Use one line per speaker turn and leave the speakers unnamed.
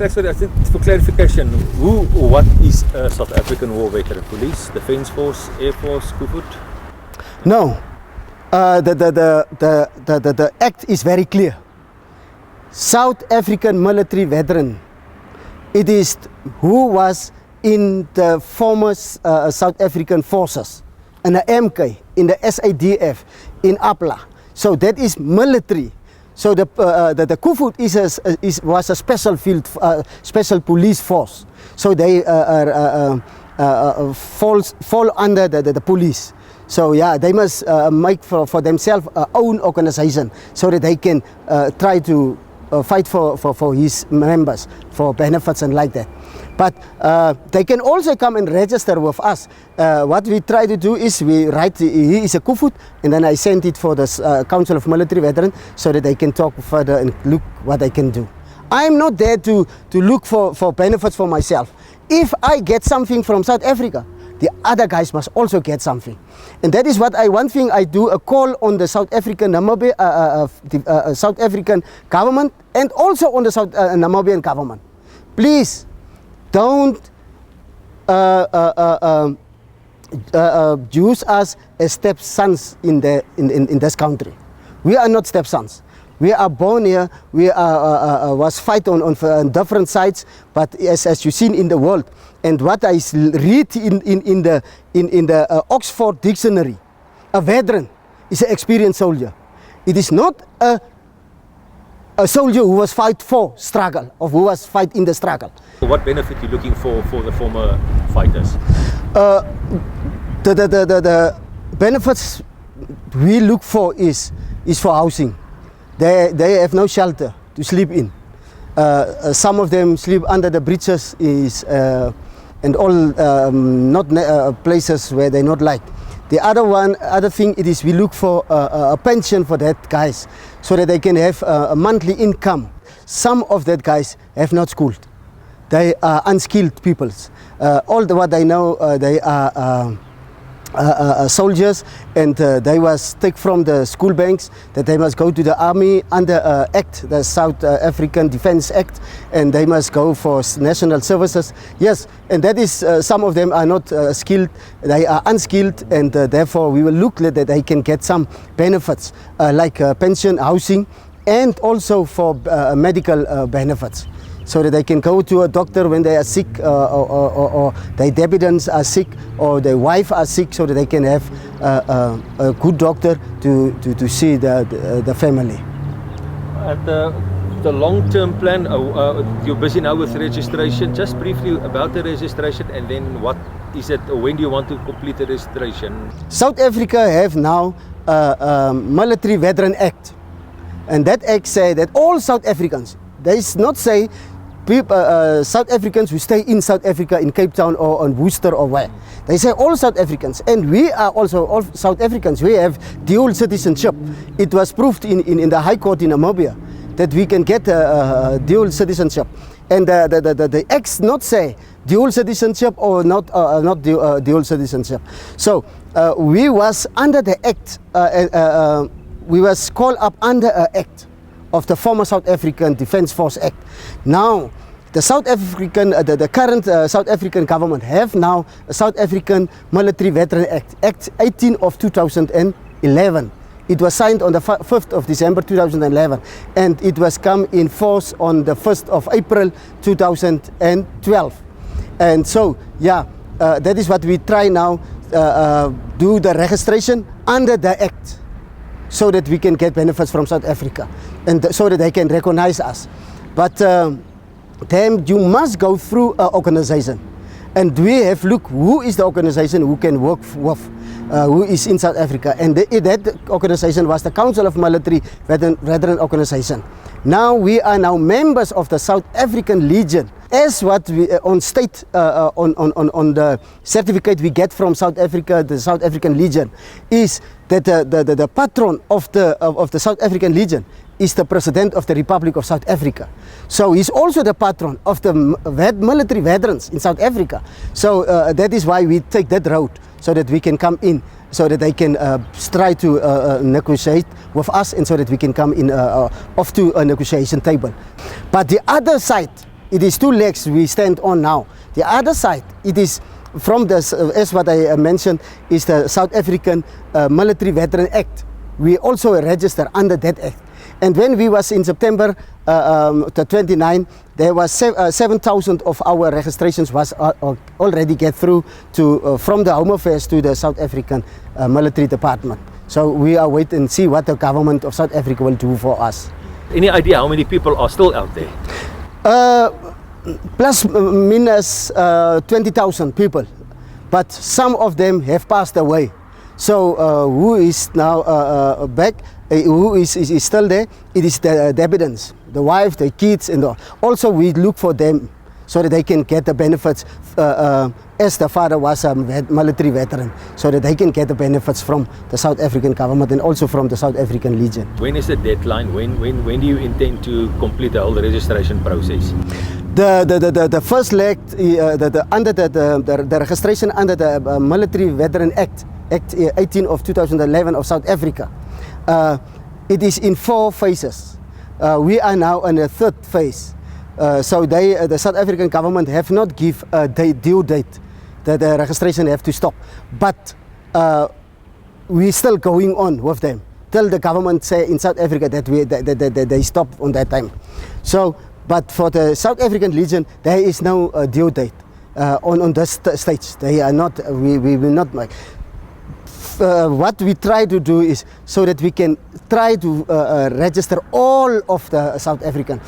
sorry, I think for clarification, who or what is a South African war veteran? Police, Defence Force, Air Force, KUFUT?
No, the act is very clear. South African military veteran, it is who was in the former South African forces, in the MK, in the SADF, in APLA. So that is military. So the KUFUT was a special field, special police force. So they fall under the police. So yeah, they must make for themselves own organization so that they can try to fight for his members, for benefits and like that. But they can also come and register with us. What we try to do is we write, he is a KUFUT, and then I send it for the Council of Military Veterans so that they can talk further and look what they can do. I'm not there to look for benefits for myself. If I get something from South Africa, the other guys must also get something. And that is what one thing I do, a call on the South African Namibia, South African government, and also on the South Namibian government. Please don't use us as stepsons in this country. We are not stepsons. We are born here. We was fight on different sides, but as you've seen in the world, and what I read in the Oxford Dictionary, a veteran is an experienced soldier. It is not a soldier who was fight for struggle, or who was fight in the struggle.
What benefit are you looking for the former fighters?
The benefits we look for is for housing. They have no shelter to sleep in. Some of them sleep under the bridges and all not places where they not like. The other thing it is we look for a pension for that guys so that they can have a monthly income. Some of that guys have not schooled. They are unskilled peoples. What I know, they are soldiers, and they was taken from the school banks that they must go to the army under Act, the South African Defence Act, and they must go for national services. Yes, and that is some of them are not skilled, they are unskilled, and therefore we will look that they can get some benefits like pension, housing, and also for medical benefits, so that they can go to a doctor when they are sick, or their dependents are sick, or their wife are sick, so that they can have a good doctor to see the family.
At the long-term plan, you're busy now with registration. Just briefly about the registration, and then what is it, or when do you want to complete the registration?
South Africa have now a Military Veteran Act, and that act say that all South Africans, they not say people, South Africans who stay in South Africa, in Cape Town or on Worcester or where. They say all South Africans, and we are also all South Africans. We have dual citizenship. It was proved in the High Court in Namibia that we can get dual citizenship. And the acts not say dual citizenship or not dual citizenship. So we was under the act, we was called up under an act of the former South African Defence Force Act. Now, the South African, the current South African government have now a South African Military Veteran Act, Act 18 of 2011. It was signed on the 5th of December 2011, and it was come in force on the 1st of April 2012. And so, yeah, that is what we try now, do the registration under the Act, so that we can get benefits from South Africa, and so that they can recognize us. But then you must go through an organization, and we have looked who is the organization who can work with, who is in South Africa, and that organization was the Council of Military Veteran Organization. Now we are now members of the South African Legion, as what we on state on the certificate we get from South Africa, the South African Legion, is that the patron of the South African Legion is the President of the Republic of South Africa. So he's also the patron of the military veterans in South Africa. So that is why we take that route, so that we can come in, so that they can try to negotiate with us, and so that we can come in off to a negotiation table. But the other side, It is two legs we stand on now. The other side, it is from the, as what I mentioned, is the South African Military Veteran Act. We also register under that act. And when we was in September the 29, there was 7,000 of our registrations was already get through to from the Home Affairs to the South African Military Department. So we are waiting and see what the government of South Africa will do for us.
Any idea how many people are still out there?
Plus minus 20,000 people, but some of them have passed away. So who is now back, who is still there, it is the dependents, the wife, the kids, and also we look for them so that they can get the benefits as the father was a military veteran, so that they can get the benefits from the South African government and also from the South African Legion.
When is the deadline? When do you intend to complete the whole registration process?
The first leg, under the registration under the Military Veteran Act 18 of 2011 of South Africa, it is in 4 phases. We are now in the 3rd phase. So the South African government have not give a due date that the registration have to stop, but we still going on with them till the government say in South Africa that they stop on that time. So, but for the South African Legion, there is no due date on this stage. They are not. We will not make. What we try to do is so that we can try to register all of the South African.